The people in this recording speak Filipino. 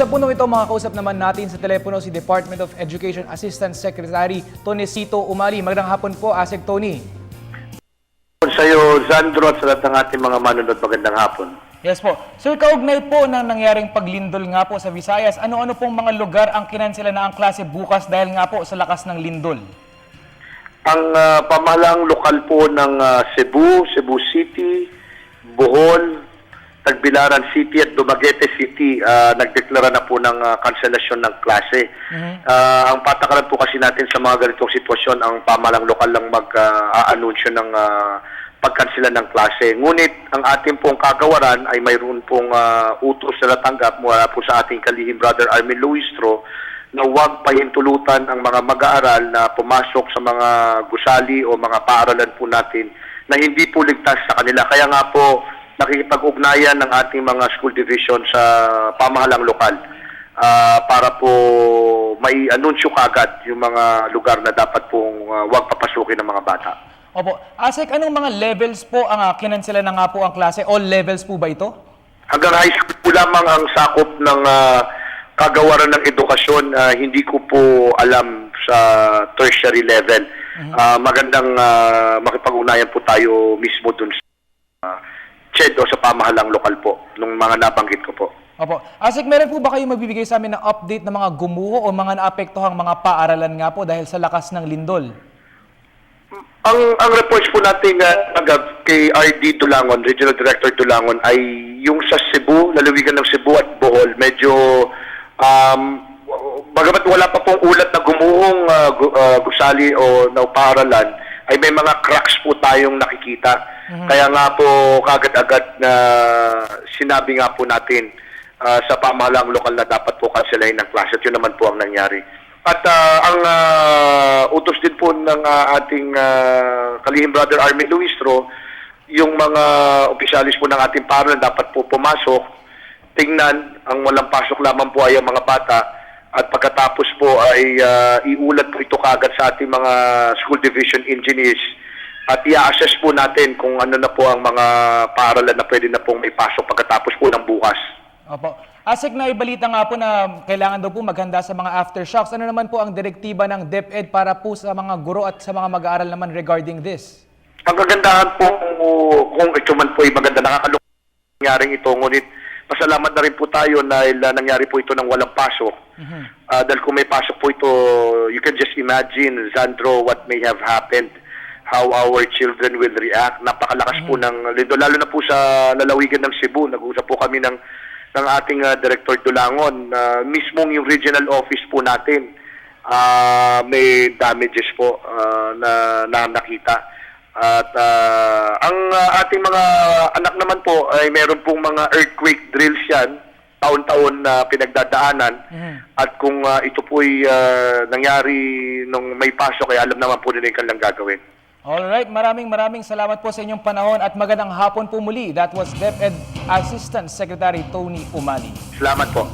Sa punong ito, makakausap naman natin sa telepono si Department of Education Assistant Secretary Tonesito Umali. Magandang hapon po, Asek Tony. Sa iyo, Zandro, at sa lahat ng ating mga manunod, magandang hapon. Yes po. Sir, kaugnay po ng nangyaring paglindol nga po sa Visayas, ano-ano pong mga lugar ang kinansela na ang klase bukas dahil nga po sa lakas ng lindol? Ang pamahalaang lokal po ng Cebu, Cebu City, Bohol, Tagbilaran City at Dumaguete City nagdeklara na po ng kanselasyon ng klase. Ang patakaran po kasi natin sa mga ganitong sitwasyon, ang pamahalang lokal lang mag-aanunsyo ng pagkansela ng klase. Ngunit ang ating pong kagawaran ay mayroon pong utos na natanggap mula po sa ating kalihim Brother Armin Luistro na huwag pahintulutan ang mga mag-aaral na pumasok sa mga gusali o mga paaralan po natin na hindi po ligtas sa kanila. Kaya nga po, nakikipag-ugnayan ng ating mga school division sa pamahalang lokal para po may anunsyo kagad yung mga lugar na dapat pong huwag papasukin ng mga bata. Opo. Asek, anong mga levels po ang kinansela na nga po ang klase? All levels po ba ito? Hanggang high school po lamang ang sakop ng kagawaran ng edukasyon. Hindi ko po alam sa tertiary level. Magandang makipag-ugnayan po tayo mismo dun sa CHED o sa pamahalang lokal po, nung mga nabanggit ko po. Opo. Asik, meron po ba kayo magbibigay sa amin ng update ng mga gumuho o mga naapektuhang mga paaralan nga po dahil sa lakas ng lindol? Ang reports po natin kay RD Dulangon, Regional Director Dulangon, ay yung sa Cebu, lalawigan ng Cebu at Bohol, medyo bagamat wala pa pong ulat na gumuhong gusali o na paaralan, ay may mga cracks po tayong nakikita. Kaya nga po kagad-agad na sinabi nga po natin sa pamahalaang lokal na dapat po kanselahin ng klase. At yun naman po ang nangyari. At ang utos din po ng ating kalihim Brother Armin Luistro, yung mga opisyalis po ng ating paaralan dapat po pumasok, tingnan, ang walang pasok lamang po ay ang mga bata, at pagkatapos po ay iulat po ito kaagad sa ating mga school division engineers at i-assess po natin kung ano na po ang mga paaralan na pwede na pong may pasok pagkatapos po ng bukas. Opo. Asik, na ibalita nga po na kailangan daw po maghanda sa mga aftershocks. Ano naman po ang direktiba ng DepEd para po sa mga guro at sa mga mag-aaral naman regarding this? Ang kagandahan po kung ito man po ay maganda, nakakalungkot nangyaring ito, ngunit pasalamat na rin po tayo dahil nangyari po ito ng walang pasok. Dahil kung may pasok po ito, you can just imagine, Zandro, what may have happened, how our children will react. Napakalakas po ng lindol, lalo na po sa lalawigan ng Cebu. Nag-uusap po kami ng ating Director Dulangon. Mismong yung regional office po natin, may damages po na nakita. At ang ating mga anak naman po ay meron pong mga earthquake drills yan, taon-taon na pinagdadaanan. At kung ito po ay nangyari nung may pasok, ay alam naman po nila yung kanilang gagawin. Alright, maraming salamat po sa inyong panahon at magandang hapon po muli. That was DepEd Assistant Secretary Tony Umali. Salamat po.